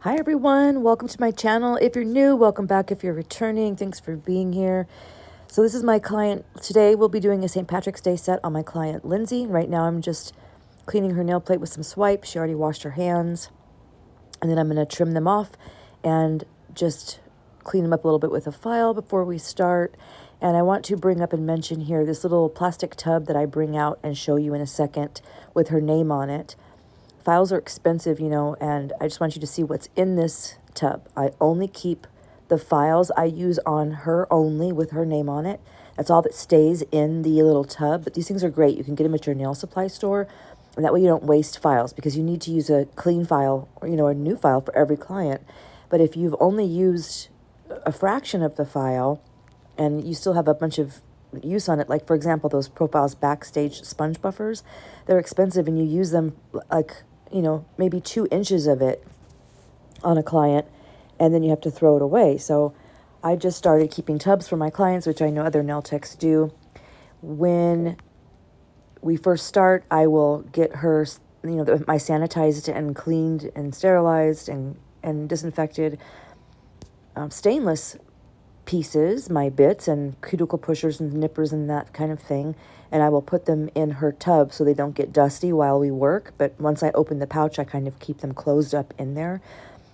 Hi everyone, welcome to my channel. If you're new, welcome back. If you're returning, thanks for being here. So this is my client. Today we'll be doing a St. Patrick's Day set on my client Lindsay. Right now I'm just cleaning her nail plate with some swipes. She already washed her hands. And then I'm going to trim them off and just clean them up a little bit with a file before we start. And I want to bring up and mention here this little plastic tub that I bring out and show you in a second with her name on it. Files are expensive, you know, and I just want you to see what's in this tub. I only keep the files I use on her only with her name on it. That's all that stays in the little tub. But these things are great. You can get them at your nail supply store, and that way you don't waste files because you need to use a clean file or, you know, a new file for every client. But if you've only used a fraction of the file and you still have a bunch of use on it, like for example, those Profiles Backstage sponge buffers, they're expensive and you use them like, you know, maybe 2 inches of it on a client, and then you have to throw it away. So I just started keeping tubs for my clients, which I know other nail techs do. When we first start, I will get her, you know, my sanitized and cleaned and sterilized and disinfected stainless pieces, my bits and cuticle pushers and nippers and that kind of thing, and I will put them in her tub so they don't get dusty while we work. But once I open the pouch, I kind of keep them closed up in there,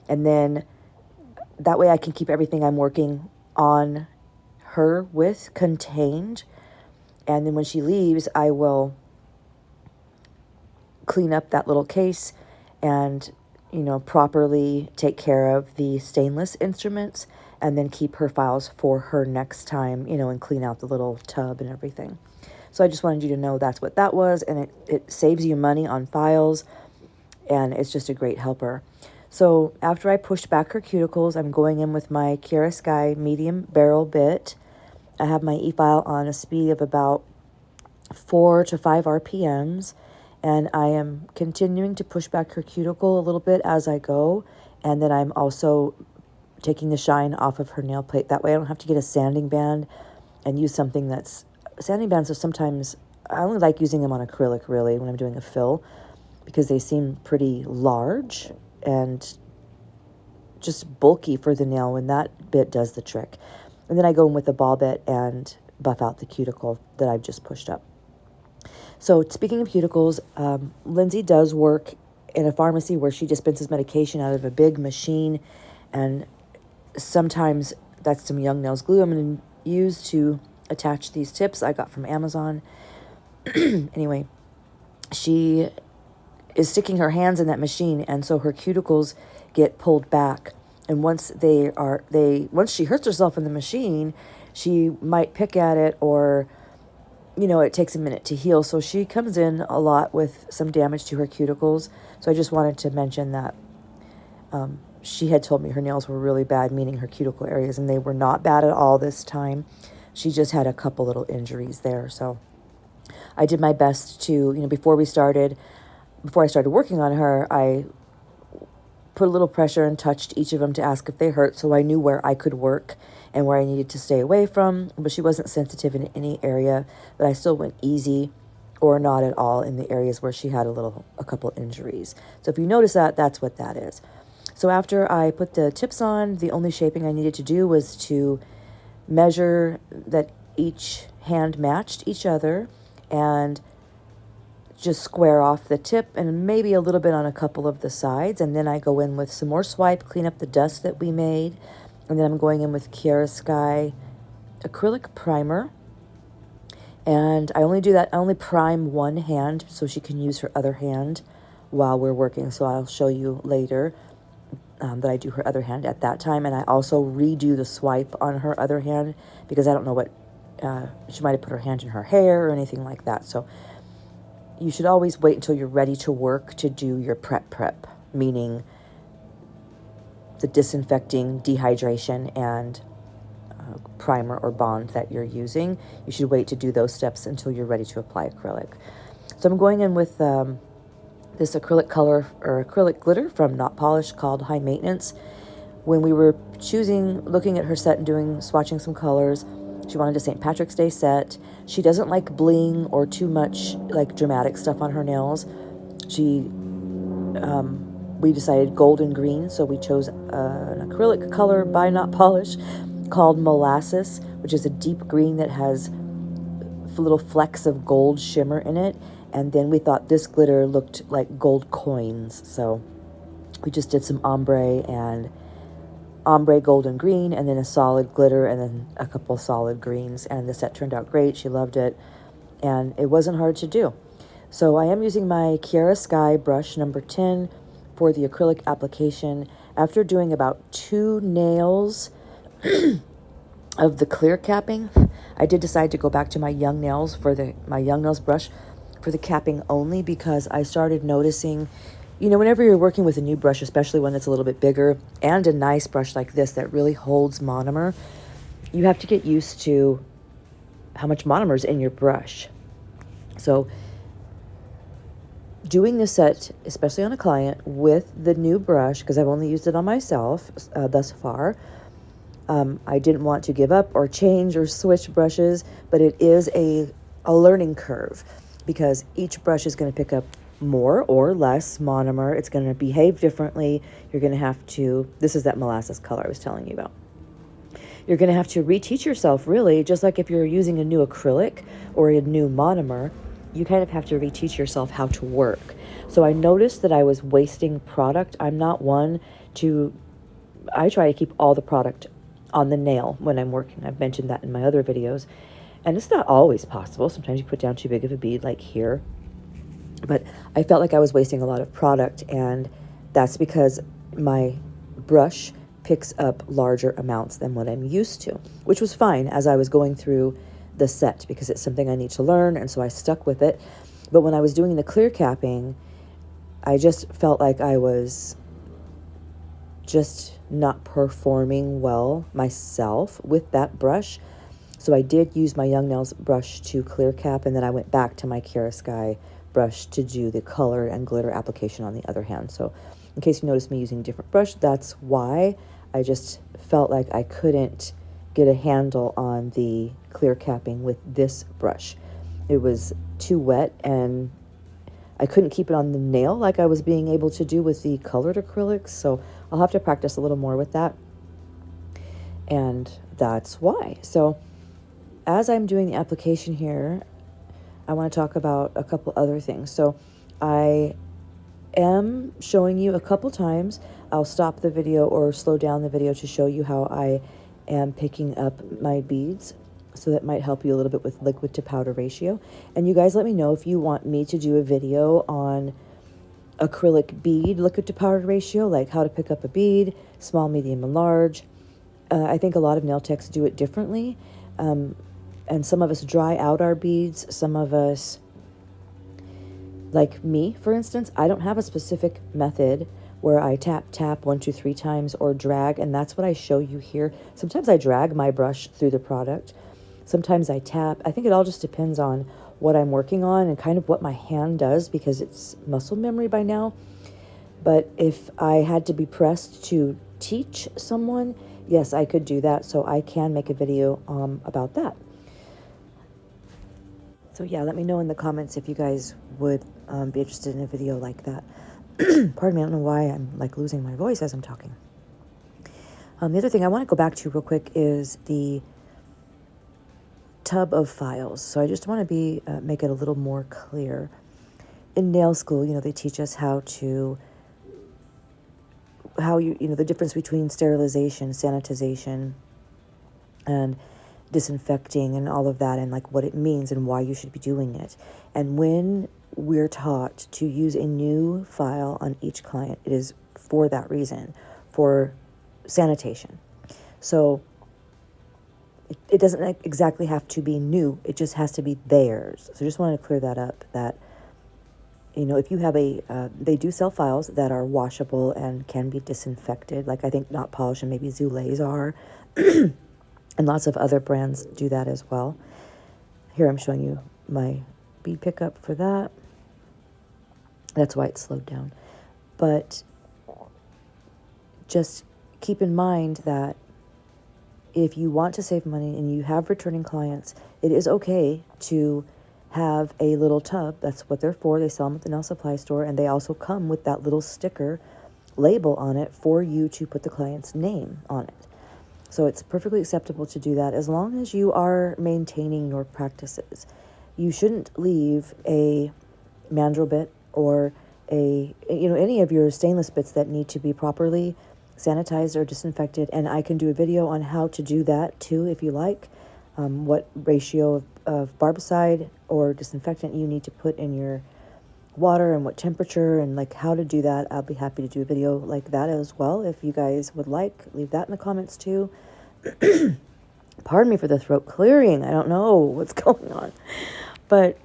and then that way I can keep everything I'm working on her with contained. And then when she leaves, I will clean up that little case and, you know, properly take care of the stainless instruments, and then keep her files for her next time, you know, and clean out the little tub and everything. So I just wanted you to know that's what that was, and it saves you money on files, and it's just a great helper. So after I pushed back her cuticles, I'm going in with my Kiara Sky medium barrel bit. I have my e-file on a speed of about 4 to 5 RPMs, and I am continuing to push back her cuticle a little bit as I go, and then I'm also taking the shine off of her nail plate. That way I don't have to get a sanding band and use something that's... Sanding bands are sometimes... I only like using them on acrylic, really, when I'm doing a fill, because they seem pretty large and just bulky for the nail when that bit does the trick. And then I go in with a ball bit and buff out the cuticle that I've just pushed up. So speaking of cuticles, Lindsay does work in a pharmacy where she dispenses medication out of a big machine, and sometimes that's some Young Nails glue I'm going to use to attach these tips I got from Amazon. Anyway, she is sticking her hands in that machine, and so her cuticles get pulled back. And once once she hurts herself in the machine, she might pick at it, or, you know, it takes a minute to heal. So she comes in a lot with some damage to her cuticles. So I just wanted to mention that. She had told me her nails were really bad, meaning her cuticle areas, and they were not bad at all this time. She just had a couple little injuries there. So I did my best to, you know, before I started working on her, I put a little pressure and touched each of them to ask if they hurt, so I knew where I could work and where I needed to stay away from. But she wasn't sensitive in any area, but I still went easy or not at all in the areas where she had a couple injuries. So if you notice that, that's what that is. So after I put the tips on, the only shaping I needed to do was to measure that each hand matched each other and just square off the tip and maybe a little bit on a couple of the sides. And then I go in with some more swipe, clean up the dust that we made. And then I'm going in with Kiara Sky acrylic primer. And I only prime one hand so she can use her other hand while we're working. So I'll show you later that I do her other hand at that time. And I also redo the swipe on her other hand because I don't know what... she might have put her hand in her hair or anything like that. So you should always wait until you're ready to work to do your prep, meaning the disinfecting, dehydration, and primer or bond that you're using. You should wait to do those steps until you're ready to apply acrylic. So I'm going in with this acrylic color or acrylic glitter from Notpolish called High Maintenance. When we were looking at her set and swatching some colors, she wanted a St. Patrick's Day set. She doesn't like bling or too much like dramatic stuff on her nails. She we decided golden green, so we chose an acrylic color by Notpolish called Molasses, which is a deep green that has little flecks of gold shimmer in it. And then we thought this glitter looked like gold coins, so we just did some ombre golden green, and then a solid glitter, and then a couple solid greens, and the set turned out great. She loved it, and it wasn't hard to do. So I am using my Kiara Sky brush number 10 for the acrylic application. After doing about 2 nails of the clear capping, I did decide to go back to my Young Nails my Young Nails brush for the capping only, because I started noticing, whenever you're working with a new brush, especially one that's a little bit bigger, and a nice brush like this that really holds monomer, you have to get used to how much monomer is in your brush. So doing this set, especially on a client, with the new brush, because I've only used it on myself thus far, I didn't want to give up or change or switch brushes, but it is a learning curve, because each brush is going to pick up more or less monomer. It's going to behave differently. You're going to have to, this is that molasses color I was telling you about. You're going to have to reteach yourself, really, just like if you're using a new acrylic or a new monomer, you kind of have to reteach yourself how to work. So I noticed that I was wasting product. I'm not one to, I try to keep all the product on the nail when I'm working. I've mentioned that in my other videos, and it's not always possible. Sometimes you put down too big of a bead, like here. But I felt like I was wasting a lot of product, and that's because my brush picks up larger amounts than what I'm used to, which was fine as I was going through the set, because it's something I need to learn, and so I stuck with it. But when I was doing the clear capping, I just felt like I was just not performing well myself with that brush. So I did use my Young Nails brush to clear cap, and then I went back to my Kiara Sky brush to do the color and glitter application on the other hand. So in case you notice me using a different brush, that's why. I just felt like I couldn't get a handle on the clear capping with this brush. It was too wet, and I couldn't keep it on the nail like I was being able to do with the colored acrylics, so I'll have to practice a little more with that, and that's why. So as I'm doing the application here, I want to talk about a couple other things. So I am showing you a couple times. I'll stop the video or slow down the video to show you how I am picking up my beads. So that might help you a little bit with liquid to powder ratio. And you guys let me know if you want me to do a video on acrylic bead liquid to powder ratio, like how to pick up a bead, small, medium, and large. I think a lot of nail techs do it differently. And some of us dry out our beads. Some of us, like me, for instance, I don't have a specific method where I tap 1, 2, 3 times or drag, and that's what I show you here. Sometimes I drag my brush through the product. Sometimes I tap. I think it all just depends on what I'm working on and kind of what my hand does, because it's muscle memory by now. But if I had to be pressed to teach someone, yes, I could do that. So I can make a video about that. So yeah, let me know in the comments if you guys would be interested in a video like that. Pardon me, I don't know why I'm like losing my voice as I'm talking. The other thing I want to go back to real quick is the tub of files. So I just want to make it a little more clear. In nail school, they teach us how the difference between sterilization, sanitization, and disinfecting and all of that, and like what it means and why you should be doing it. And when we're taught to use a new file on each client, it is for that reason, for sanitation. So it doesn't exactly have to be new, it just has to be theirs. So just wanted to clear that up, that if you have they do sell files that are washable and can be disinfected, like I think Notpolish and maybe Zulays are. And lots of other brands do that as well. Here I'm showing you my bead pickup for that. That's why it's slowed down. But just keep in mind that if you want to save money and you have returning clients, it is okay to have a little tub. That's what they're for. They sell them at the nail supply store, and they also come with that little sticker label on it for you to put the client's name on it. So it's perfectly acceptable to do that as long as you are maintaining your practices. You shouldn't leave a mandrel bit or any of your stainless bits that need to be properly sanitized or disinfected. And I can do a video on how to do that too, if you like. What ratio of barbicide or disinfectant you need to put in your water and what temperature and like how to do that. I'll be happy to do a video like that as well if you guys would like. Leave that in the comments too. Pardon me for the throat clearing. I don't know what's going on. But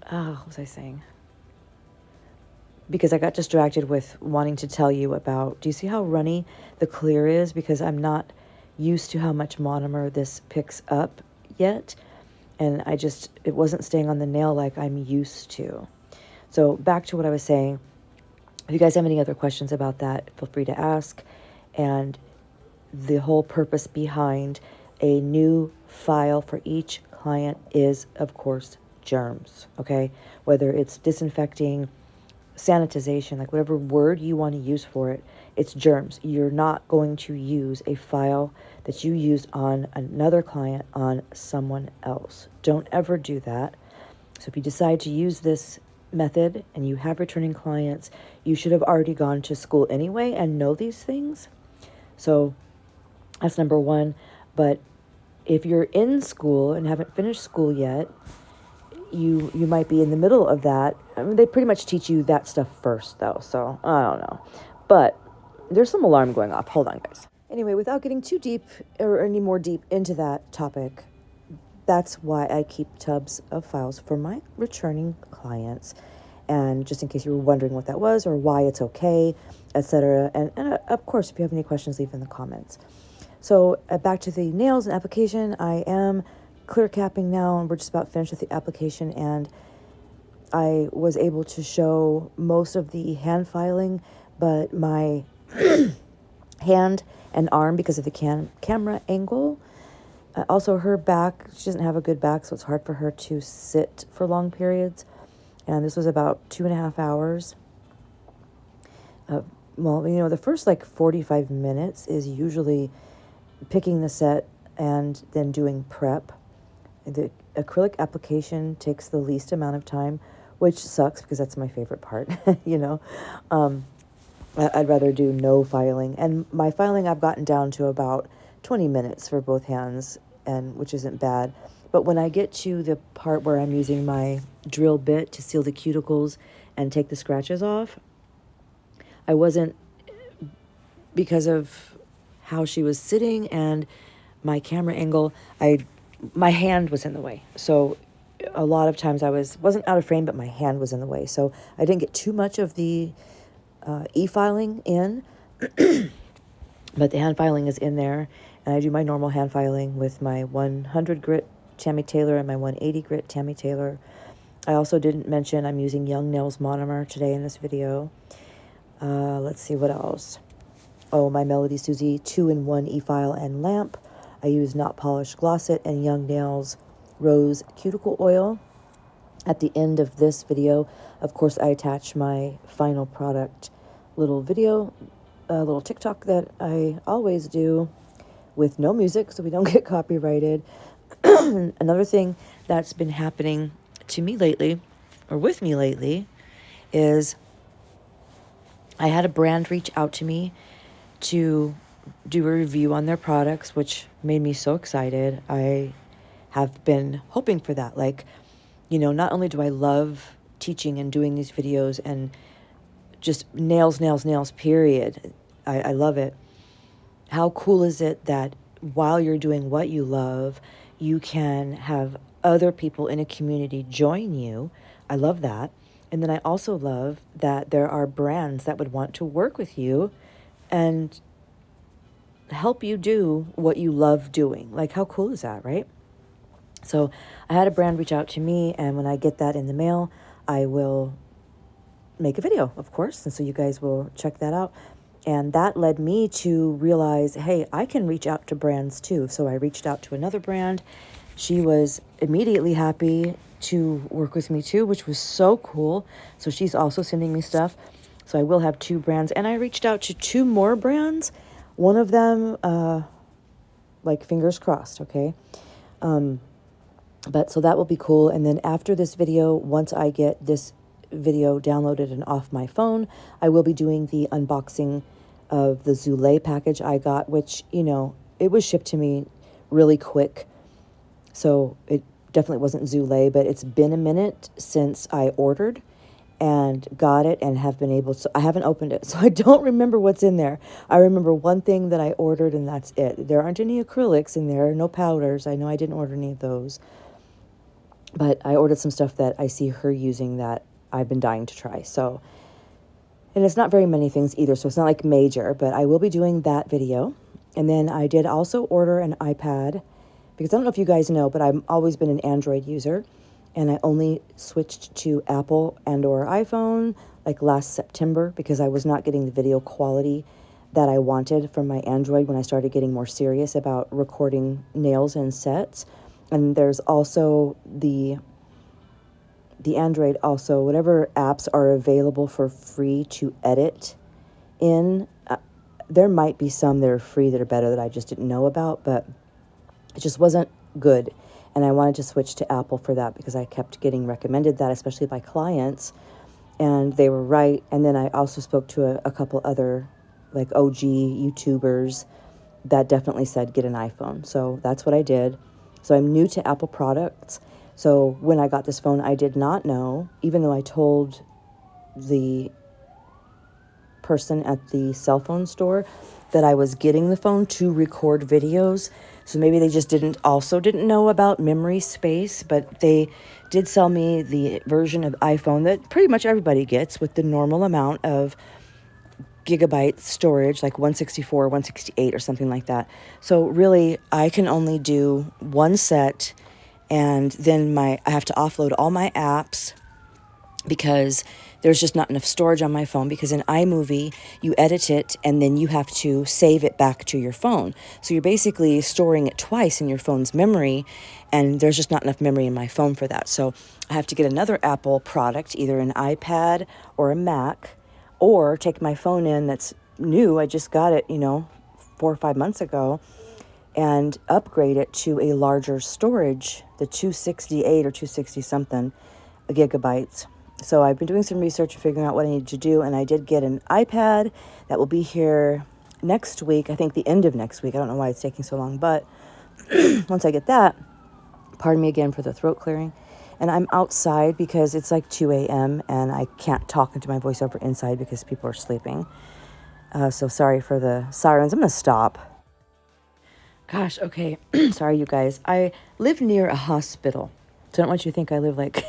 what was I saying? Because I got distracted with wanting to tell you about, do you see how runny the clear is? Because I'm not used to how much monomer this picks up yet. And it wasn't staying on the nail like I'm used to. So back to what I was saying. If you guys have any other questions about that, feel free to ask. And the whole purpose behind a new file for each client is, of course, germs, okay? Whether it's disinfecting, sanitization, like whatever word you want to use for it, it's germs. You're not going to use a file that you used on another client on someone else. Don't ever do that. So if you decide to use this method and you have returning clients, you should have already gone to school anyway and know these things. So that's number one. But if you're in school and haven't finished school yet, you might be in the middle of that. I mean, they pretty much teach you that stuff first, though, so I don't know. But there's some alarm going off. Hold on, guys. Anyway, without getting too deep or any more deep into that topic, that's why I keep tubs of files for my returning clients. And just in case you were wondering what that was or why it's okay, etc. And of course, if you have any questions, leave in the comments. So back to the nails and application. I am clear capping now, and we're just about finished with the application, and I was able to show most of the hand filing, but my hand and arm, because of the camera angle, also her back, she doesn't have a good back, so it's hard for her to sit for long periods, and this was about 2.5 hours. The first 45 minutes is usually picking the set and then doing prep. The acrylic application takes the least amount of time, which sucks because that's my favorite part, I'd rather do no filing. And my filing I've gotten down to about 20 minutes for both hands, and which isn't bad. But when I get to the part where I'm using my drill bit to seal the cuticles and take the scratches off, I wasn't, because of how she was sitting and my camera angle, my hand was in the way. So a lot of times I wasn't out of frame, but my hand was in the way. So I didn't get too much of the e-filing in, but the hand filing is in there. And I do my normal hand filing with my 100 grit Tammy Taylor and my 180 grit Tammy Taylor. I also didn't mention I'm using Young Nails monomer today in this video. Let's see what else. Oh, my Melody Susie 2-in-1 e-file and lamp. I use Notpolish Gloss It and Young Nails Rose Cuticle Oil. At the end of this video, of course, I attach my final product little video, a little TikTok that I always do with no music so we don't get copyrighted. Another thing that's been happening to me lately, or with me lately, is I had a brand reach out to me to do a review on their products, which made me so excited. I have been hoping for that. Not only do I love teaching and doing these videos and just nails, period. I love it. How cool is it that while you're doing what you love, you can have other people in a community join you? I love that. And then I also love that there are brands that would want to work with you and help you do what you love doing. How cool is that, right? So I had a brand reach out to me, and when I get that in the mail, I will make a video, of course, and so you guys will check that out. And that led me to realize, hey, I can reach out to brands too. So I reached out to another brand. She was immediately happy to work with me too, which was so cool. So she's also sending me stuff. So I will have 2 brands. And I reached out to 2 more brands. One of them, like, fingers crossed, okay? But so that will be cool. And then after this video, once I get this video downloaded and off my phone, I will be doing the unboxing of the Zulay package I got, which, you know, it was shipped to me really quick. So it definitely wasn't Zulay, but it's been a minute since I ordered and got it and have been able to, I haven't opened it, so I don't remember what's in there. I remember one thing that I ordered and that's it. There aren't any acrylics in there, no powders. I know I didn't order any of those. But I ordered some stuff that I see her using that I've been dying to try. So, and it's not very many things either, so it's not like major, but I will be doing that video. And then I did also order an iPad, because I don't know if you guys know, but I've always been an Android user, and I only switched to Apple and or iPhone like last September because I was not getting the video quality that I wanted from my Android when I started getting more serious about recording nails and sets. And there's also the Android also, whatever apps are available for free to edit in, there might be some that are free that are better that I just didn't know about, but it just wasn't good. And I wanted to switch to Apple for that because I kept getting recommended that, especially by clients, and they were right. And then I also spoke to a couple other like OG YouTubers that definitely said get an iPhone. So that's what I did. So I'm new to Apple products. So when I got this phone, I did not know, even though I told the person at the cell phone store that I was getting the phone to record videos. So maybe they just didn't know about memory space, but they did sell me the version of iPhone that pretty much everybody gets with the normal amount of gigabyte storage, like 164, 168 or something like that. So really I can only do one set, and then I have to offload all my apps because there's just not enough storage on my phone, because in iMovie you edit it and then you have to save it back to your phone. So you're basically storing it twice in your phone's memory, and there's just not enough memory in my phone for that. So I have to get another Apple product, either an iPad or a Mac, or take my phone in that's new. I just got it, 4 or 5 months ago, and upgrade it to a larger storage, the 268 or 260 something gigabytes. So I've been doing some research and figuring out what I need to do, and I did get an iPad that will be here next week. I think the end of next week. I don't know why it's taking so long, but once I get that, pardon me again for the throat clearing, and I'm outside because it's like 2 a.m. and I can't talk into my voiceover inside because people are sleeping. So sorry for the sirens. I'm going to stop. Gosh, okay. Sorry, you guys. I live near a hospital. So I don't want you to think I live like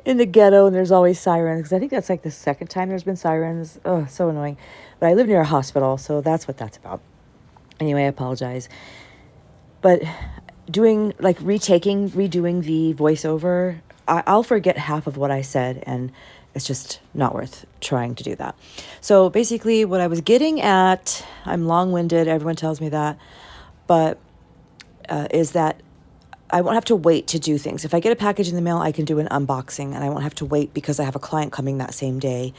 in the ghetto and there's always sirens, because I think that's like the second time there's been sirens. Oh, so annoying. But I live near a hospital, so that's what that's about. Anyway, I apologize. But redoing the voiceover, I'll forget half of what I said, and it's just not worth trying to do that. So basically what I was getting at, I'm long-winded, everyone tells me that, but is that I won't have to wait to do things. If I get a package in the mail, I can do an unboxing, and I won't have to wait because I have a client coming that same day.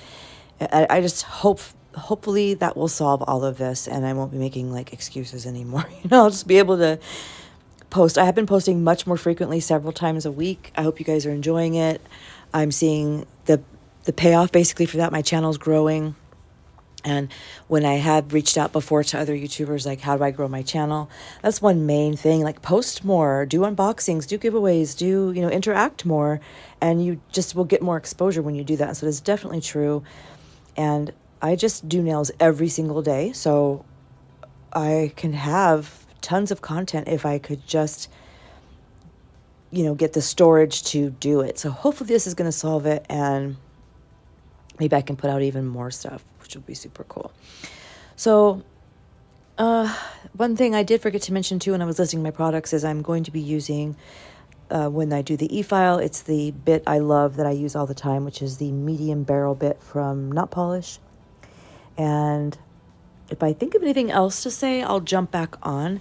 I just hopefully that will solve all of this, and I won't be making like excuses anymore. I'll just be able to post. I have been posting much more frequently, several times a week. I hope you guys are enjoying it. I'm seeing the payoff basically for that. My channel's growing. And when I have reached out before to other YouTubers, like, how do I grow my channel? That's one main thing. Like, post more, do unboxings, do giveaways, interact more, and you just will get more exposure when you do that. So it's definitely true. And I just do nails every single day, so I can have tons of content if I could just, get the storage to do it. So hopefully this is going to solve it, and maybe I can put out even more stuff, which would be super cool. So one thing I did forget to mention too when I was listing my products is I'm going to be using, when I do the e-file, it's the bit I love that I use all the time, which is the medium barrel bit from Notpolish. And if I think of anything else to say, I'll jump back on.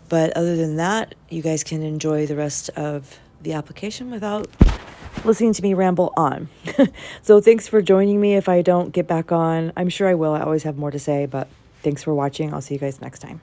But other than that, you guys can enjoy the rest of the application without listening to me ramble on. So thanks for joining me. If I don't get back on, I'm sure I will. I always have more to say, but thanks for watching. I'll see you guys next time.